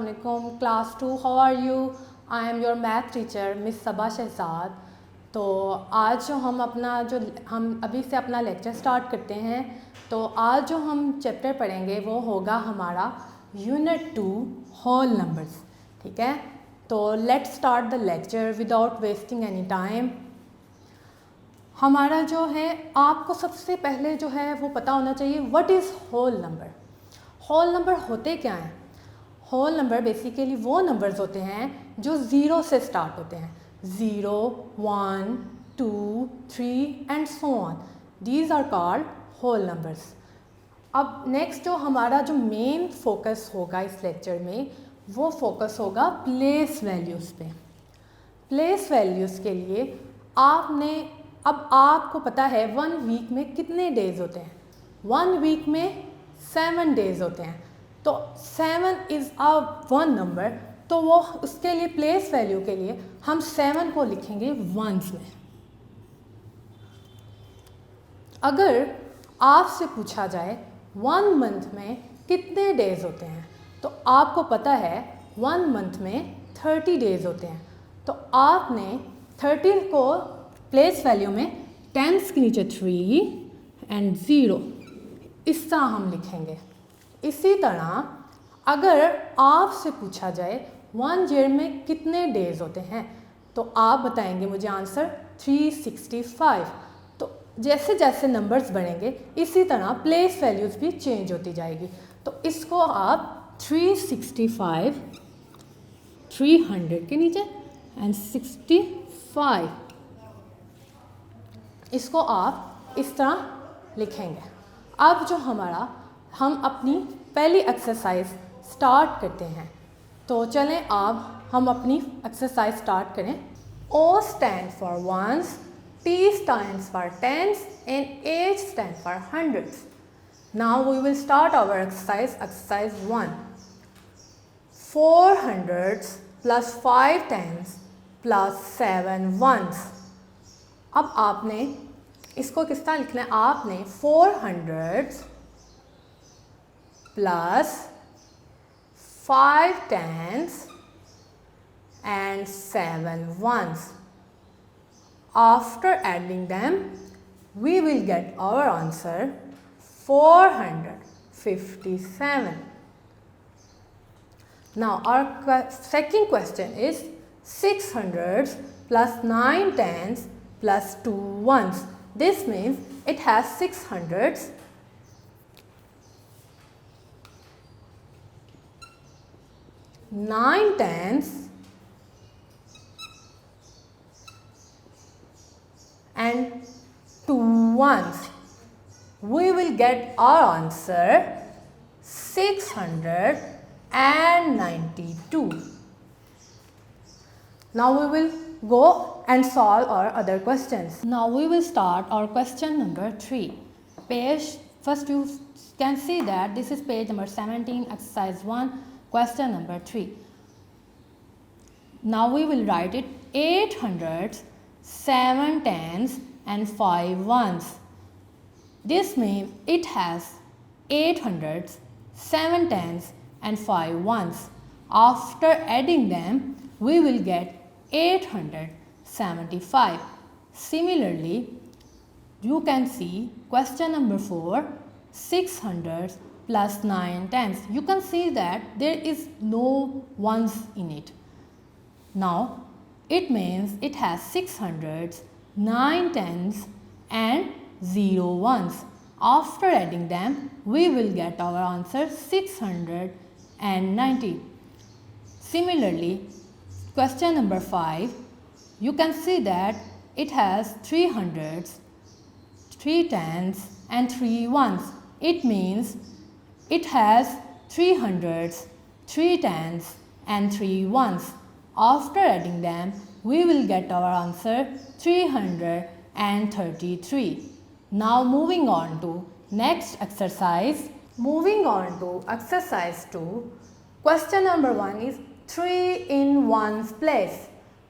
अस्सलामुअलैकुम class 2, how are you? I am your math teacher miss Saba Shahzad. तो आज जो हम अभी से अपना लेक्चर स्टार्ट करते हैं। तो आज जो हम चैप्टर पढ़ेंगे वो होगा हमारा यूनिट 2 होल नंबर्स। ठीक है, तो let's start the lecture without wasting any time. हमारा जो है, आपको सबसे पहले जो है वो पता होना चाहिए what is whole number. Whole number होते क्या हैं? होल नंबर बेसिकली वो नंबर्स होते हैं जो ज़ीरो से स्टार्ट होते हैं। 0, 1, 2, 3 and so on, these are called whole numbers. अब नेक्स्ट जो हमारा जो मेन फोकस होगा इस लेक्चर में, वो फोकस होगा प्लेस वैल्यूज़ पे। प्लेस वैल्यूज़ के लिए अब आपको पता है 1 वीक में कितने डेज़ होते हैं? 1 वीक में 7 डेज़ होते हैं। तो 7 इज़ अ वन नंबर, तो वो उसके लिए प्लेस वैल्यू के लिए हम 7 को लिखेंगे वंस में। अगर आपसे पूछा जाए 1 मंथ में कितने डेज़ होते हैं, तो आपको पता है 1 मंथ में 30 डेज़ होते हैं। तो आपने 30 को प्लेस वैल्यू में टेंस के नीचे 3 एंड 0 इस तरह हम लिखेंगे। इसी तरह अगर आपसे पूछा जाए 1 ईयर में कितने डेज़ होते हैं, तो आप बताएंगे मुझे आंसर 365। तो जैसे जैसे नंबर्स बढ़ेंगे इसी तरह प्लेस वैल्यूज़ भी चेंज होती जाएगी। तो इसको आप 365 300 के नीचे एंड 65 इसको आप इस तरह लिखेंगे। अब जो हम अपनी पहली एक्सरसाइज स्टार्ट करते हैं। तो चलें अब हम अपनी एक्सरसाइज स्टार्ट करें। O stands for ones, T stands for tens and H stands for hundreds. Now we will start our exercise 1. 4 hundreds plus 5 tens plus 7 ones. अब आपने इसको किस तरह लिखना है? आपने 4 hundreds plus 5 tens and 7 ones. After adding them, we will get our answer 457. Now our second question is 6 hundreds plus 9 tens plus 2 ones. This means it has 6 hundreds, 9 tens and 2 ones. We will get our answer 692. Now we will go and solve our other questions. Now we will start our question number 3. First you can see that this is page number 17, exercise 1, question number 3. Now we will write it 8 hundreds, 7 tens and 5 ones. This means it has 8 hundreds, 7 tens and 5 ones. After adding them, we will get 875. Similarly, you can see question number 4, 6 hundreds plus 9 tens. You can see that there is no ones in it. Now it means it has 6 hundreds, 9 tens and 0 ones. After adding them, we will get our answer 690. Similarly, question number 5, you can see that it has 3 hundreds, 3 tens and 3 ones. It means it has 3 hundreds, 3 tens and 3 ones. After adding them, we will get our answer 333. Now moving on to next exercise. Moving on to exercise 2, question number 1 is 3 in ones place.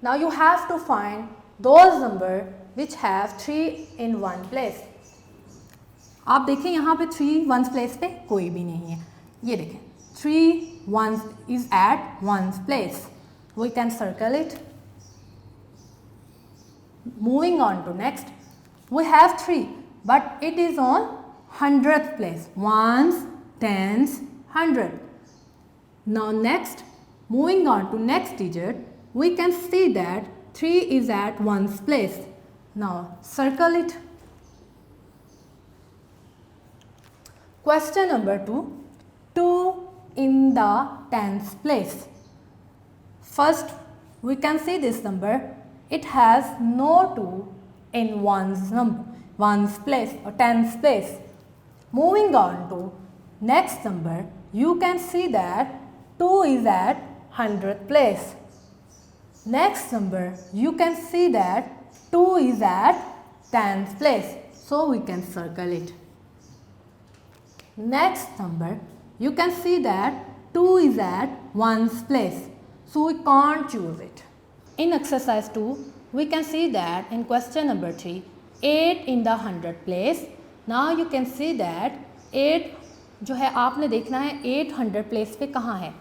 Now you have to find those number which have 3 in one place. आप देखें यहाँ पे 3 ones place पे कोई भी नहीं है। ये देखें 3 is at 1's place. We can circle it. Moving on to next, we have 3, but it is on 100th place. 1s, 10s, 100. Now next, moving on to next digit, we can see that 3 is at 1's place. Now circle it. Question number 2, 2 in the 10th place. First, we can see this number. It has no 2 in 1's place or 10th place. Moving on to next number, you can see that 2 is at 100th place. Next number, you can see that 2 is at 10th place. So we can circle it. Next number, you can see that 2 is at 1's place. So we can't choose it. In exercise 2, we can see that in question number 3, 8 in the 100th place. Now you can see that 8 जो है आपने देखना है 8 100 place पे कहाँ है.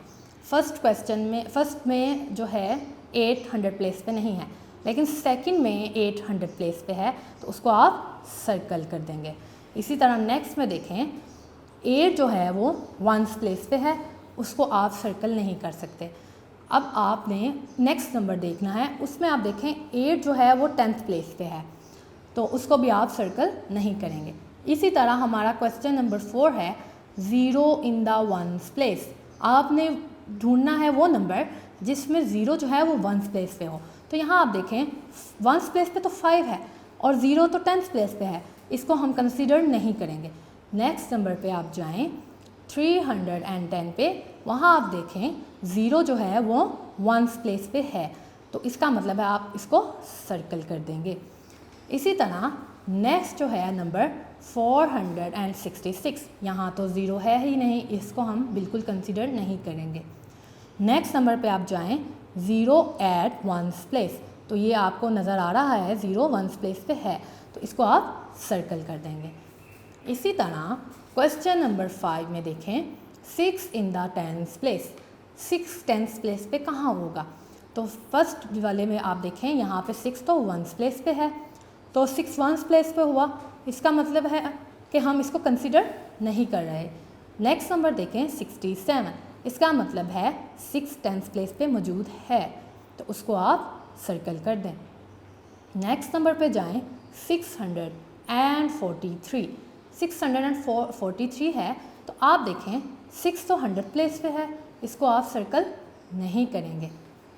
First में जो है 8 100 प्लेस पे नहीं है, लेकिन सेकंड में 8 100 प्लेस पे है, तो उसको आप सर्कल कर देंगे. इसी तरह नेक्स्ट में देखें 8 जो है वो 1's प्लेस पे है, उसको आप सर्कल नहीं कर सकते. अब आपने नेक्स्ट नंबर देखना है, उसमें आप देखें 8 जो है वो 10th प्लेस पे है, तो उसको भी आप सर्कल नहीं करेंगे. इसी तरह हमारा क्वेश्चन नंबर 4 है 0 इन द 1's प्लेस. आपने ढूंढना है वो नंबर जिसमें 0 जो है वो 1's प्लेस पे हो. तो यहाँ आप देखें 1's प्लेस पे तो 5 है और 0 तो 10th प्लेस पे है, इसको हम कंसीडर नहीं करेंगे. नेक्स्ट नंबर पे आप जाएं 310 पे, वहाँ आप देखें 0 जो है वो 1's प्लेस पे है, तो इसका मतलब है आप इसको सर्कल कर देंगे. इसी तरह नेक्स्ट जो है नंबर 466, यहाँ तो 0 है ही नहीं, इसको हम बिल्कुल कंसीडर नहीं करेंगे. नेक्स्ट नंबर पे आप जाएं 0 एट 1's प्लेस, तो ये आपको नज़र आ रहा है 0 1's प्लेस पे है, तो इसको आप सर्कल कर देंगे. इसी तरह क्वेश्चन नंबर 5 में देखें 6 in the 10th place. 6 10th place पे कहाँ होगा? तो फर्स्ट वाले में आप देखें यहाँ पे 6 तो 1's प्लेस पे है, तो 6 1's प्लेस पे हुआ, इसका मतलब है कि हम इसको कंसीडर नहीं कर रहे. नेक्स्ट नंबर देखें 67, इसका मतलब है 6 10th प्लेस पे मौजूद है, तो उसको आप सर्कल कर दें. नेक्स्ट नंबर पे जाएं 643. 643 है, तो आप देखें 6 तो 100 प्लेस पे है, इसको आप सर्कल नहीं करेंगे.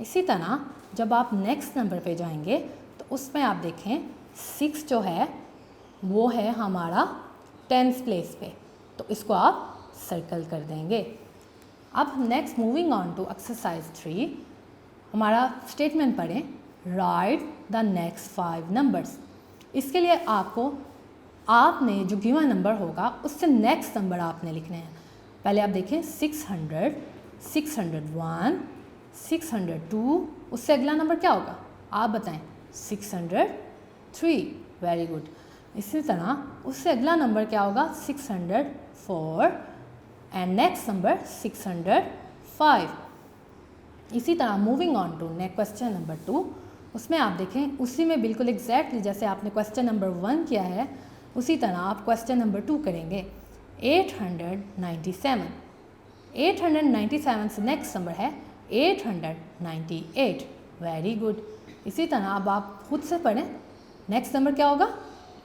इसी तरह जब आप नेक्स्ट नंबर पे जाएंगे तो उसमें आप देखें 6 जो है वो है हमारा 10th प्लेस पे, तो इसको आप सर्कल कर देंगे. अब next moving on to exercise 3, हमारा स्टेटमेंट पढ़ें राइट द नेक्स्ट 5 नंबर्स. इसके लिए आपने जो गिवन नंबर होगा उससे नेक्स्ट नंबर आपने लिखने हैं. पहले आप देखें 600, 601, 602, उससे अगला नंबर क्या होगा आप बताएं? 603. Very good. इसी तरह उससे अगला नंबर क्या होगा? 604 एंड नेक्स्ट नंबर 605. इसी तरह moving on to next question number 2, उसमें आप देखें उसी में बिल्कुल एग्जैक्टली जैसे आपने क्वेश्चन नंबर 1 किया है उसी तरह आप क्वेश्चन नंबर 2 करेंगे. 897. 897 से नेक्स्ट नंबर है 898. Very good. इसी तरह अब आप खुद से पढ़ें नेक्स्ट नंबर क्या होगा?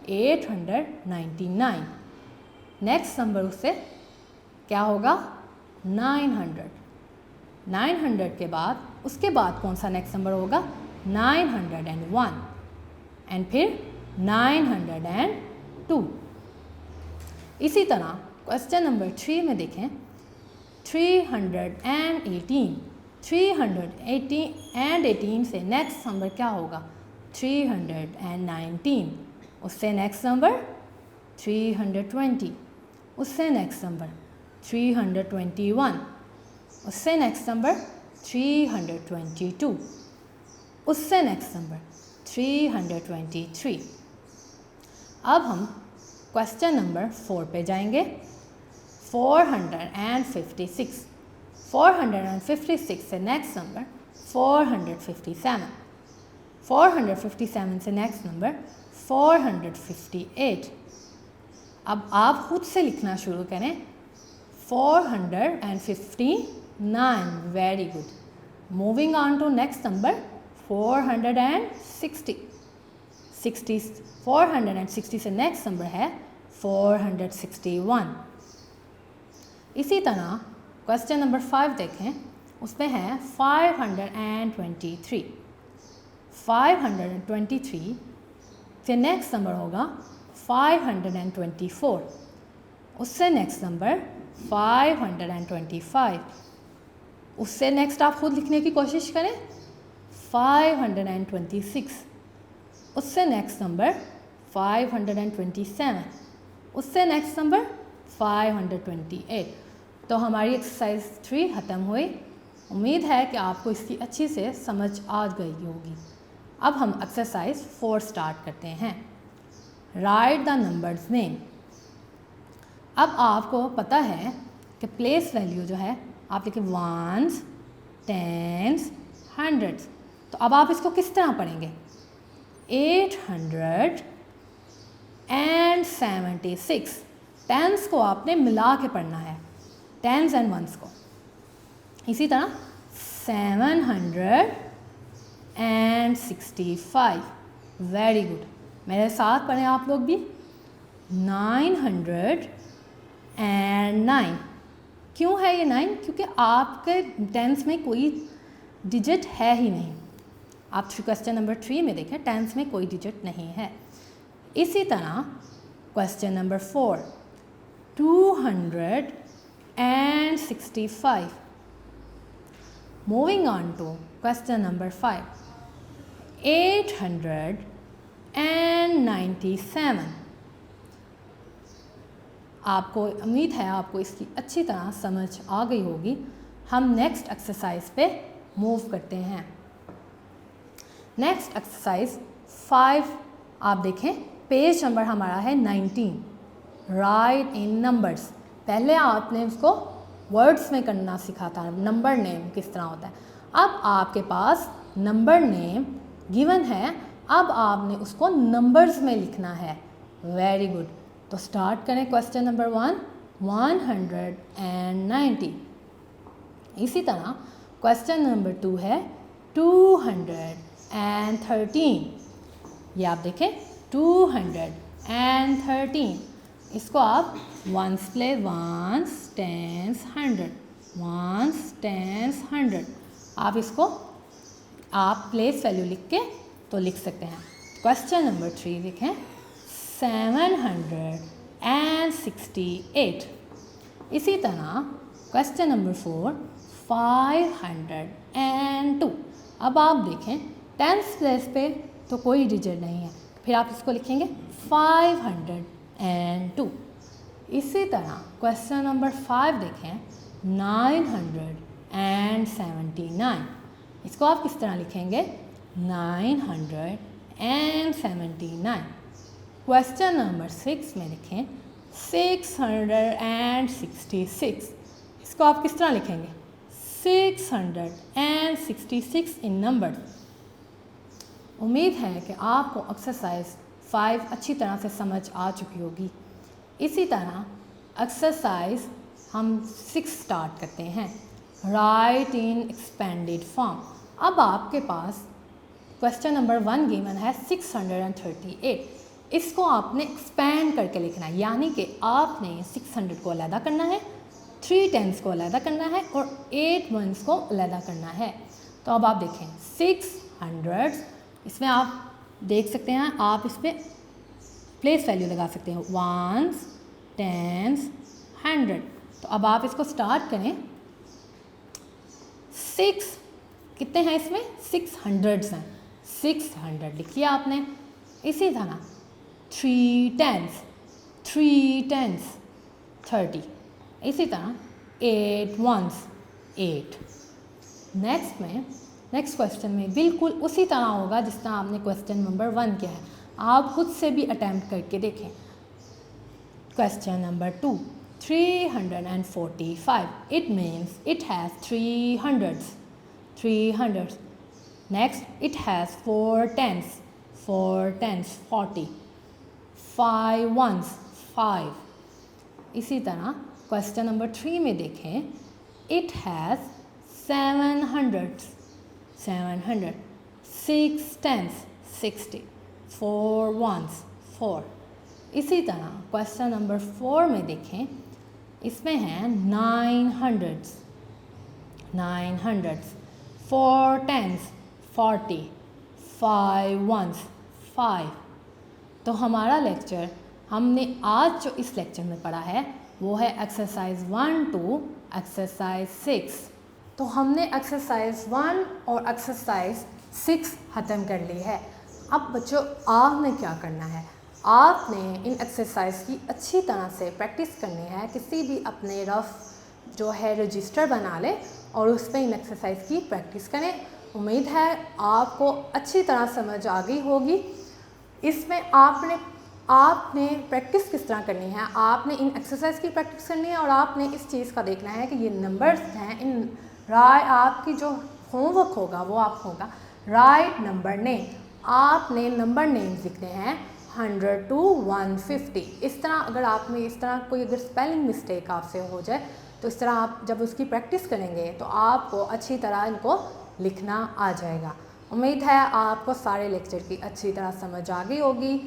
899. नेक्स्ट नंबर उससे क्या होगा? 900. 900 के बाद उसके बाद कौन सा नेक्स्ट नंबर होगा? 901 एंड फिर 902. इसी तरह क्वेश्चन नंबर 3 में देखें 318. 318 से नेक्स्ट नंबर क्या होगा? 319. उससे नेक्स्ट नंबर 320. उससे नेक्स्ट नंबर 321. उससे नेक्स्ट नंबर 322. उससे नेक्स्ट नंबर 323. अब हम क्वेश्चन नंबर 4 पे जाएंगे. 456. 456 से नेक्स्ट नंबर 457, 457 से नेक्स्ट नंबर 458। अब आप खुद से लिखना शुरू करें 459, very good. Moving on to next number 460, 460 से नेक्स्ट नंबर है 461। इसी तरह क्वेश्चन नंबर 5 देखें, उसमें है 523, 523 से नेक्स्ट नंबर होगा 524, उससे नेक्स्ट नंबर 525, उससे नेक्स्ट आप खुद लिखने की कोशिश करें 526, उससे नेक्स्ट नंबर 527, उससे नेक्स्ट नंबर 528। तो हमारी एक्सरसाइज 3 ख़त्म हुई। उम्मीद है कि आपको इसकी अच्छी से समझ आ गई होगी। अब हम एक्सरसाइज 4 स्टार्ट करते हैं। Right the numbers name. अब आपको पता है कि प्लेस वैल्यू जो है आप लिखें वंस, टेंस, हंड्रेड्स। तो अब आप इसको किस तरह पढ़ेंगे? 876 टेंस को आपने मिला के पढ़ना है, टेंस एंड वंस को। इसी तरह 765, वेरी गुड। मेरे साथ पढ़ें आप लोग भी। 909, क्यों है ये 9? क्योंकि आपके टेंस में कोई डिजिट है ही नहीं। आप क्वेश्चन नंबर 3 में देखें, टेंस में कोई डिजिट नहीं है। इसी तरह question number 4, 265। Moving on to question number 5, 897। आपको उम्मीद है आपको इसकी अच्छी तरह समझ आ गई होगी। हम नेक्स्ट एक्सरसाइज पे मूव करते हैं। नेक्स्ट एक्सरसाइज 5 आप देखें, पेज नंबर हमारा है 19। राइट इन नंबर्स। पहले आपने उसको वर्ड्स में करना सीखा था, नंबर नेम किस तरह होता है। अब आपके पास नंबर नेम गिवन है, अब आपने उसको नंबर्स में लिखना है। Very good. तो स्टार्ट करें क्वेश्चन नंबर 1, 190। इसी तरह क्वेश्चन नंबर 2 है 213। ये आप देखें 213, इसको आप ones place ones, tens, hundred, ones, tens, hundred. आप इसको आप प्लेस वैल्यू लिख के तो लिख सकते हैं। क्वेश्चन नंबर 3 लिखें 768। इसी तरह क्वेश्चन नंबर 4, 502। अब आप देखें टेंस प्लेस पे तो कोई डिजिट नहीं है, फिर आप इसको लिखेंगे 502। इसी तरह क्वेश्चन नंबर 5 देखें 979। इसको आप किस तरह लिखेंगे? 979। क्वेश्चन नंबर 6 में लिखें 666। इसको आप किस तरह लिखेंगे? 666 इन नंबर। उम्मीद है कि आपको एक्सरसाइज 5 अच्छी तरह से समझ आ चुकी होगी। इसी तरह एक्सरसाइज हम 6 स्टार्ट करते हैं। राइट इन एक्सपेंडेड फॉर्म। अब आपके पास क्वेश्चन नंबर 1 गिवन है 638। इसको आपने एक्सपेंड करके लिखना है, यानी कि आपने 600 को अलग करना है, 3 टेंस को अलग करना है और 8 वंस को अलग करना है। तो अब आप देखें 600, इसमें आप देख सकते हैं, आप इस पर प्लेस वैल्यू लगा सकते हैं, वंस, टेंस, 100। तो अब आप इसको स्टार्ट करें। 6 कितने हैं इसमें? 600 हैं, 600 लिखिए आपने। इसी तरह 3 टेंस, 30। इसी तरह 8 वंस, 8। नेक्स्ट क्वेश्चन में बिल्कुल उसी तरह होगा जिस तरह आपने क्वेश्चन नंबर 1 किया है। आप खुद से भी अटैम्प्ट करके देखें। Question number 2, 345. It means it has 3 hundreds. 3 hundreds. Next, it has 4 tens. 4 tens, 40. 5 ones, 5. इसी तरह क्वेश्चन नंबर 3 में देखें, it has 7 hundreds. 700. 6 tens, 60. 4 ones, 4. इसी तरह क्वेश्चन नंबर 4 में देखें, इसमें हैं 9 hundreds. 9 hundreds. 4 tens, 40. 5 ones, 5. तो हमारा लेक्चर, हमने आज जो इस लेक्चर में पढ़ा है वो है एक्सरसाइज 1 to एक्सरसाइज 6। तो हमने एक्सरसाइज 1 और एक्सरसाइज 6 ख़त्म कर ली है। अब बच्चों आपने क्या करना है, आपने इन एक्सरसाइज की अच्छी तरह से प्रैक्टिस करनी है। किसी भी अपने रफ जो है रजिस्टर बना लें और उस पर इन एक्सरसाइज की प्रैक्टिस करें। उम्मीद है आपको अच्छी तरह समझ आ गई होगी। इसमें आपने प्रैक्टिस किस तरह करनी है, आपने इन एक्सरसाइज की प्रैक्टिस करनी है और आपने इस चीज़ का देखना है कि ये नंबर्स हैं, इन आपकी जो होमवर्क होगा वो आप होगा राइट नंबर नेम। आपने नंबर नेम्स लिखने हैं 100 to 150। इस तरह अगर आप में इस तरह कोई अगर स्पेलिंग मिस्टेक आपसे हो जाए तो इस तरह आप जब उसकी प्रैक्टिस करेंगे तो आपको अच्छी तरह इनको लिखना आ जाएगा। उम्मीद है आपको सारे लेक्चर की अच्छी तरह समझ आ गई होगी।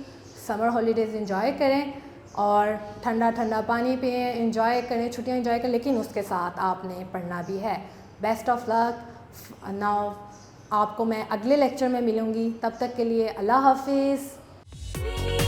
समर हॉलीडेज़ एंजॉय करें और ठंडा ठंडा पानी पिएं, एंजॉय करें, छुट्टियां एंजॉय करें, लेकिन उसके साथ आपने पढ़ना भी है। Best of luck. नाउ आपको मैं अगले लेक्चर में मिलूँगी, तब तक के लिए अल्लाह हाफिज़।